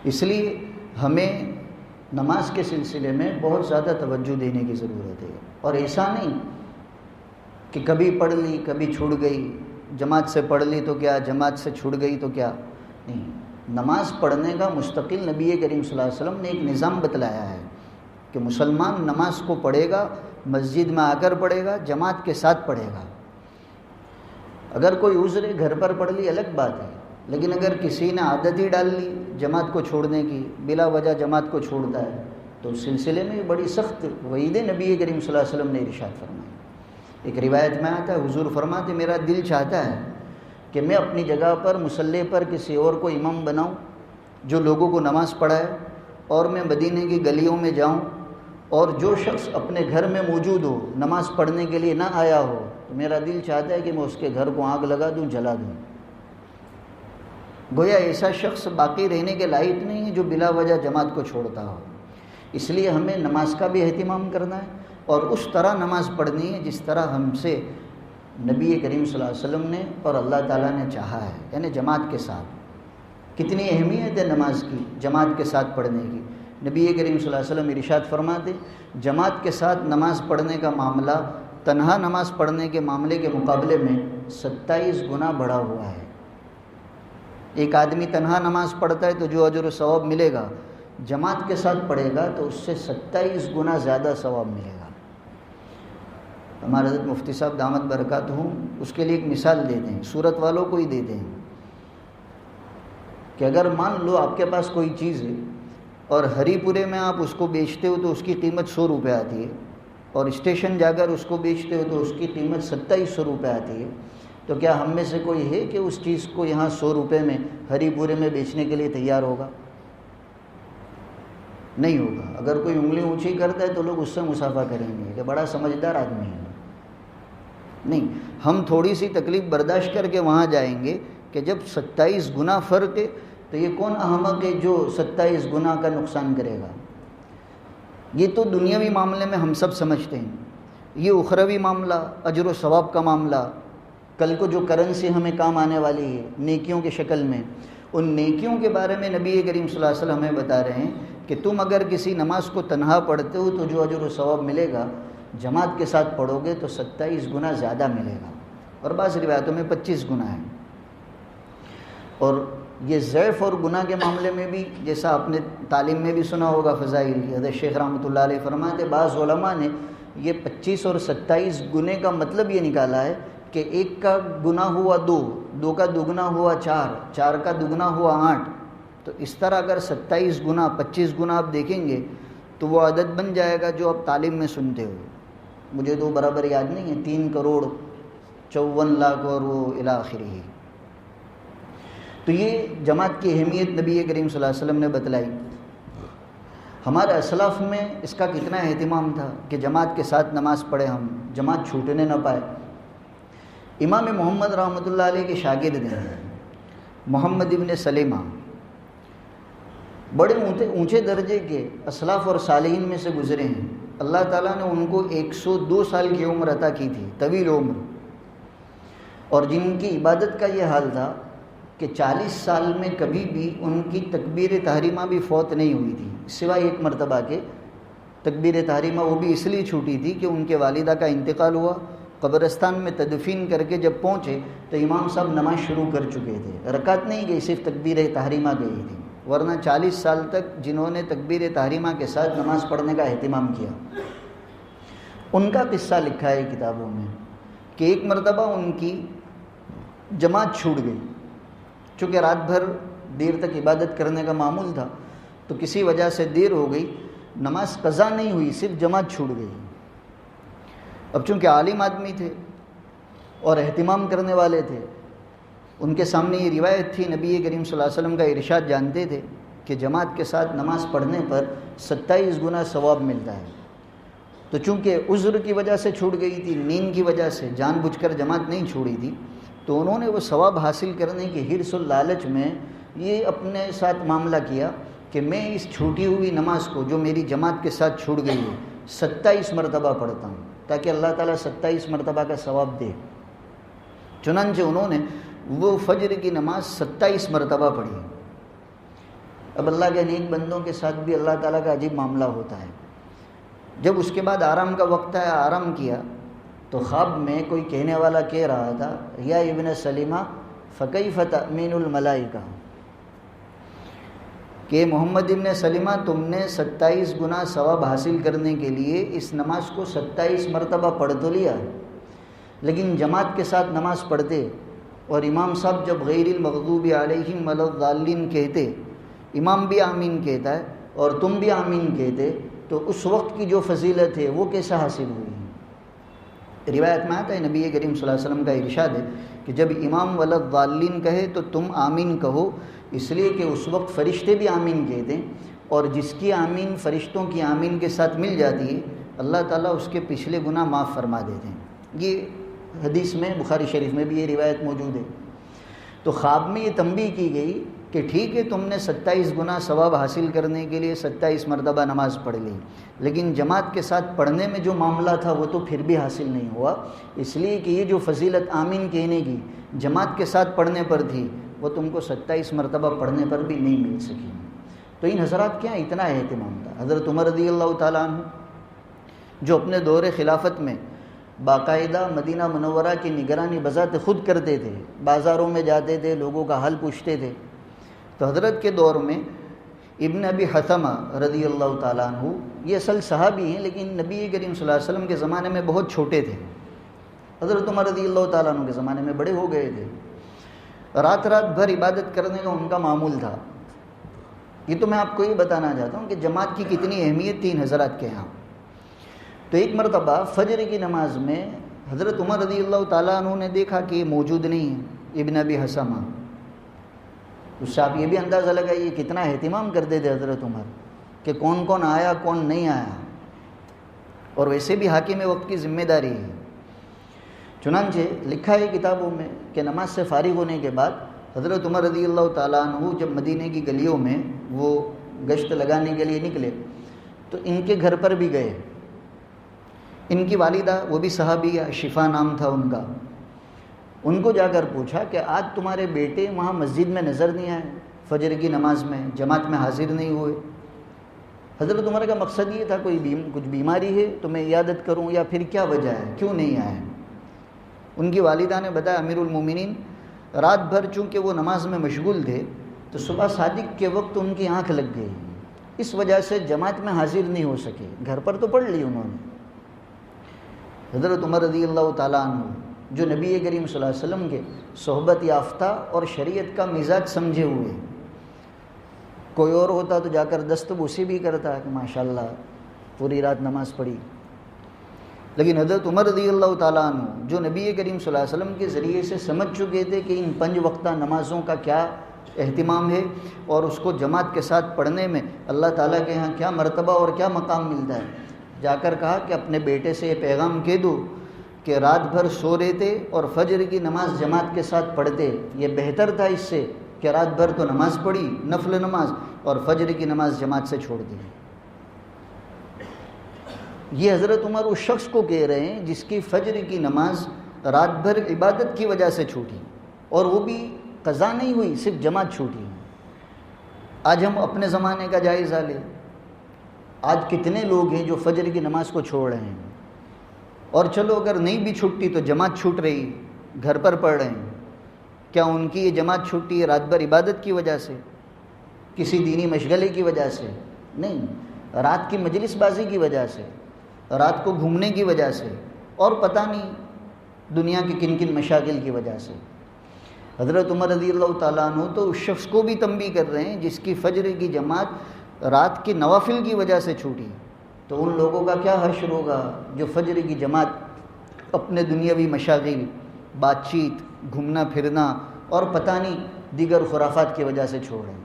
اس لیے ہمیں نماز کے سلسلے میں بہت زیادہ توجہ دینے کی ضرورت ہے، اور ایسا نہیں کہ کبھی پڑھ لی کبھی چھوٹ گئی، جماعت سے پڑھ لی تو کیا، جماعت سے چھوٹ گئی تو کیا، نہیں۔ نماز پڑھنے کا مستقل نبی کریم صلی اللہ علیہ وسلم نے ایک نظام بتلایا ہے کہ مسلمان نماز کو پڑھے گا، مسجد میں آ کر پڑھے گا، جماعت کے ساتھ پڑھے گا۔ اگر کوئی عذر گھر پر پڑھ لی الگ بات ہے، لیکن اگر کسی نے عادت ہی ڈال لی جماعت کو چھوڑنے کی، بلا وجہ جماعت کو چھوڑتا ہے، تو اس سلسلے میں بڑی سخت وعید نبی کریم صلی اللہ علیہ وسلم نے ارشاد فرمائی۔ ایک روایت میں آتا ہے، حضور فرماتے میرا دل چاہتا ہے کہ میں اپنی جگہ پر مصلی پر کسی اور کو امام بناؤں جو لوگوں کو نماز پڑھائے، اور میں مدینے کی گلیوں میں جاؤں، اور جو شخص اپنے گھر میں موجود ہو نماز پڑھنے کے لیے نہ آیا ہو تو میرا دل چاہتا ہے کہ میں اس کے گھر کو آگ لگا دوں، جلا دوں۔ گویا ایسا شخص باقی رہنے کے لائق نہیں ہے جو بلا وجہ جماعت کو چھوڑتا ہو۔ اس لیے ہمیں نماز کا بھی اہتمام کرنا ہے، اور اس طرح نماز پڑھنی ہے جس طرح ہم سے نبی کریم صلی اللہ علیہ وسلم نے اور اللہ تعالیٰ نے چاہا ہے، یعنی جماعت کے ساتھ۔ کتنی اہمیت ہے نماز کی، جماعت کے ساتھ پڑھنے کی۔ نبی کریم صلی اللہ علیہ وسلم ارشاد فرماتے جماعت کے ساتھ نماز پڑھنے کا معاملہ تنہا نماز پڑھنے کے معاملے کے مقابلے میں 27 گنا بڑھا ہوا ہے۔ ایک آدمی تنہا نماز پڑھتا ہے تو جو اجر و ثواب ملے گا، جماعت کے ساتھ پڑھے گا تو اس سے 27 گنا زیادہ ثواب ملے گا۔ ہمارے حضرت مفتی صاحب دامت برکاتہم اس کے لیے ایک مثال دیتے ہیں، صورت والوں کو ہی دیتے ہیں کہ اگر مان لو آپ کے پاس کوئی چیز ہے اور ہری پورے میں آپ اس کو بیچتے ہو تو اس کی قیمت 100 روپے آتی ہے، اور اسٹیشن جا کر اس کو بیچتے ہو تو اس کی قیمت 2700 روپے آتی ہے، تو کیا ہم میں سے کوئی ہے کہ اس چیز کو یہاں 100 روپے میں ہری پورے میں بیچنے کے لیے تیار ہوگا؟ نہیں ہوگا۔ اگر کوئی انگلی اونچی کرتا ہے تو لوگ اس سے مصافحہ کریں گے کہ بڑا سمجھدار آدمی ہے۔ نہیں، ہم تھوڑی سی تکلیف برداشت کر کے وہاں جائیں گے کہ جب 27 گنا فرق ہے تو یہ کون احمق ہے جو 27 گنا کا نقصان کرے گا؟ یہ تو دنیاوی معاملے میں ہم سب سمجھتے ہیں، یہ اخروی معاملہ، اجر و ثواب کا معاملہ، کل کو جو کرنسی ہمیں کام آنے والی ہے نیکیوں کے شکل میں، ان نیکیوں کے بارے میں نبی کریم صلی اللہ علیہ وسلم ہمیں بتا رہے ہیں کہ تم اگر کسی نماز کو تنہا پڑھتے ہو تو جو اجر و ثواب ملے گا جماعت کے ساتھ پڑھو گے تو 27 گنا زیادہ ملے گا، اور بعض روایتوں میں 25 گنا ہے۔ اور یہ ضعف اور گناہ کے معاملے میں بھی جیسا آپ نے تعلیم میں بھی سنا ہوگا فضائل، حضرت شیخ رحمۃ اللہ علیہ فرماتے بعض علماء نے یہ 25 اور 27 گنے کا مطلب یہ نکالا ہے کہ ایک کا گناہ ہوا 2، 2 کا دگنا ہوا 4، 4 کا دگنا ہوا 8، تو اس طرح اگر 27 گنا 25 گنا آپ دیکھیں گے تو وہ عدد بن جائے گا جو آپ تعلیم میں سنتے ہو۔ مجھے تو برابر یاد نہیں ہے، 3,54,00,000 اور وہ الی آخرہ۔ تو یہ جماعت کی اہمیت نبی کریم صلی اللہ علیہ وسلم نے بتلائی۔ ہمارے اسلاف میں اس کا کتنا اہتمام تھا کہ جماعت کے ساتھ نماز پڑھے، ہم جماعت چھوٹنے نہ پائے۔ امام محمد رحمۃ اللہ علیہ کے شاگرد ہیں محمد ابن سلیمہ، بڑے اونچے درجے کے اسلاف اور صالحین میں سے گزرے ہیں۔ اللہ تعالیٰ نے ان کو 102 سال کی عمر عطا کی تھی، طویل عمر، اور جن کی عبادت کا یہ حال تھا کہ 40 سال میں کبھی بھی ان کی تکبیر تحریمہ بھی فوت نہیں ہوئی تھی، سوائے ایک مرتبہ کے تکبیر تحریمہ، وہ بھی اس لیے چھوٹی تھی کہ ان کے والدہ کا انتقال ہوا، قبرستان میں تدفین کر کے جب پہنچے تو امام صاحب نماز شروع کر چکے تھے، رکعت نہیں گئی، صرف تکبیر تحریمہ گئی تھی، ورنہ 40 سال تک جنہوں نے تکبیر تحریمہ کے ساتھ نماز پڑھنے کا اہتمام کیا، ان کا قصہ لکھا ہے کتابوں میں کہ ایک مرتبہ ان کی جماعت چھوٹ گئی، چونکہ رات بھر دیر تک عبادت کرنے کا معمول تھا تو کسی وجہ سے دیر ہو گئی، نماز قضا نہیں ہوئی، صرف جماعت چھوٹ گئی۔ اب چونکہ عالم آدمی تھے اور اہتمام کرنے والے تھے، ان کے سامنے یہ روایت تھی، نبی کریم صلی اللہ علیہ وسلم کا ارشاد جانتے تھے کہ جماعت کے ساتھ نماز پڑھنے پر 27 گنا ثواب ملتا ہے، تو چونکہ عذر کی وجہ سے چھوٹ گئی تھی، نیند کی وجہ سے جان بوجھ کر جماعت نہیں چھوڑی تھی، تو انہوں نے وہ ثواب حاصل کرنے کی حرص و لالچ میں یہ اپنے ساتھ معاملہ کیا کہ میں اس چھوٹی ہوئی نماز کو جو میری جماعت کے ساتھ چھوٹ گئی ہے 27 مرتبہ پڑھتا ہوں تاکہ اللہ تعالیٰ 27 مرتبہ کا ثواب دے۔ چنانچہ انہوں نے وہ فجر کی نماز 27 مرتبہ پڑھی، اب اللہ کے نیک بندوں کے ساتھ بھی اللہ تعالیٰ کا عجیب معاملہ ہوتا ہے. جب اس کے بعد آرام کا وقت آیا، آرام کیا، تو خواب میں کوئی کہنے والا کہہ رہا تھا، یا ابن سلیمہ فکیف تأمین الملائکہ، کہ محمد ابن سلیمہ تم نے 27 گنا ثواب حاصل کرنے کے لیے اس نماز کو 27 مرتبہ پڑھ تو لیا، لیکن جماعت کے ساتھ نماز پڑھتے اور امام صاحب جب غیر المغضوب علیہم ولا الضالین کہتے، امام بھی آمین کہتا ہے اور تم بھی آمین کہتے، تو اس وقت کی جو فضیلت ہے وہ کیسا حاصل ہوئی؟ روایت میں آتا ہے نبی کریم صلی اللہ علیہ وسلم کا ارشاد ہے کہ جب امام ولا الضالین کہے تو تم آمین کہو، اس لیے کہ اس وقت فرشتے بھی آمین کہتے ہیں، اور جس کی آمین فرشتوں کی آمین کے ساتھ مل جاتی ہے اللہ تعالیٰ اس کے پچھلے گناہ معاف فرما دیتے ہیں. یہ حدیث میں بخاری شریف میں بھی یہ روایت موجود ہے. تو خواب میں یہ تنبیہ کی گئی کہ ٹھیک ہے تم نے 27 گنا ثواب حاصل کرنے کے لیے 27 مرتبہ نماز پڑھ لی، لیکن جماعت کے ساتھ پڑھنے میں جو معاملہ تھا وہ تو پھر بھی حاصل نہیں ہوا، اس لیے کہ یہ جو فضیلت آمین کہنے کی جماعت کے ساتھ پڑھنے پر تھی وہ تم کو 27 مرتبہ پڑھنے پر بھی نہیں مل سکی. تو ان حضرات کیا اتنا اہتمام تھا. حضرت عمر رضی اللہ تعالیٰ عنہ جو اپنے دور خلافت میں باقاعدہ مدینہ منورہ کی نگرانی بذات خود کرتے تھے، بازاروں میں جاتے تھے، لوگوں کا حال پوچھتے تھے، تو حضرت کے دور میں ابن ابی حثمہ رضی اللہ تعالیٰ عنہ یہ اصل صحابی ہیں لیکن نبی کریم صلی اللہ علیہ وسلم کے زمانے میں بہت چھوٹے تھے. حضرت عمر رضی اللہ تعالیٰ عنہ کے زمانے میں بڑے ہو گئے تھے. رات رات بھر عبادت کرنے کا ان کا معمول تھا. یہ تو میں آپ کو یہ بتانا چاہتا ہوں کہ جماعت کی کتنی اہمیت تھی ان حضرات کے ہاں. تو ایک مرتبہ فجر کی نماز میں حضرت عمر رضی اللہ تعالیٰ عنہ نے دیکھا کہ یہ موجود نہیں ہے ابن ابی حثمہ. اس سے آپ یہ بھی اندازہ لگائیے کتنا اہتمام کرتے تھے حضرت عمر کہ کون کون آیا کون نہیں آیا، اور ویسے بھی حاکم وقت کی ذمہ داری ہے. چنانچہ لکھا ہے کتابوں میں کہ نماز سے فارغ ہونے کے بعد حضرت عمر رضی اللہ تعالیٰ عنہ جب مدینے کی گلیوں میں وہ گشت لگانے کے لیے نکلے تو ان کے گھر پر بھی گئے. ان کی والدہ وہ بھی صحابیہ، شفا نام تھا ان کا. ان کو جا کر پوچھا کہ آج تمہارے بیٹے وہاں مسجد میں نظر نہیں آئے، فجر کی نماز میں جماعت میں حاضر نہیں ہوئے. حضرت عمر کا مقصد یہ تھا کچھ بیماری ہے تو میں عیادت کروں یا پھر کیا وجہ ہے کیوں نہیں آئے. ان کی والدہ نے بتایا امیر المومنین رات بھر چونکہ وہ نماز میں مشغول تھے تو صبح صادق کے وقت ان کی آنکھ لگ گئی، اس وجہ سے جماعت میں حاضر نہیں ہو سکے. گھر پر تو پڑھ لی انہوں نے. حضرت عمر رضی اللہ تعالیٰ عنہ جو نبی کریم صلی اللہ علیہ وسلم کے صحبت یافتہ اور شریعت کا مزاج سمجھے ہوئے، کوئی اور ہوتا تو جا کر دستبوسی بھی کرتا کہ ماشاءاللہ پوری رات نماز پڑھی، لیکن حضرت عمر رضی اللہ تعالیٰ عنہ جو نبی کریم صلی اللہ علیہ وسلم کے ذریعے سے سمجھ چکے تھے کہ ان 5 وقتہ نمازوں کا کیا اہتمام ہے اور اس کو جماعت کے ساتھ پڑھنے میں اللہ تعالیٰ کے ہاں کیا مرتبہ اور کیا مقام ملتا ہے، جا کر کہا کہ اپنے بیٹے سے یہ پیغام کہہ دو کہ رات بھر سو رہے تھے اور فجر کی نماز جماعت کے ساتھ پڑھتے، یہ بہتر تھا اس سے کہ رات بھر تو نماز پڑھی نفل نماز اور فجر کی نماز جماعت سے چھوڑ دی. یہ حضرت عمر اس شخص کو کہہ رہے ہیں جس کی فجر کی نماز رات بھر عبادت کی وجہ سے چھوٹی اور وہ بھی قضا نہیں ہوئی، صرف جماعت چھوٹی. آج ہم اپنے زمانے کا جائزہ لیں، آج کتنے لوگ ہیں جو فجر کی نماز کو چھوڑ رہے ہیں، اور چلو اگر نہیں بھی چھٹی تو جماعت چھوٹ رہی، گھر پر پڑھ رہے ہیں. کیا ان کی یہ جماعت چھوٹی ہے رات بھر عبادت کی وجہ سے، کسی دینی مشغلے کی وجہ سے؟ نہیں، رات کی مجلس بازی کی وجہ سے، رات کو گھومنے کی وجہ سے، اور پتہ نہیں دنیا کی کن کن مشاغل کی وجہ سے. حضرت عمر رضی اللہ تعالیٰ عنہ تو اس شخص کو بھی تنبیہ کر رہے ہیں جس کی فجر کی جماعت رات کی نوافل کی وجہ سے چھوٹی. تو ان لوگوں کا کیا حشر ہوگا جو فجر کی جماعت اپنے دنیاوی مشاغل، بات چیت، گھومنا پھرنا اور پتہ نہیں دیگر خرافات کی وجہ سے چھوڑ رہے ہیں.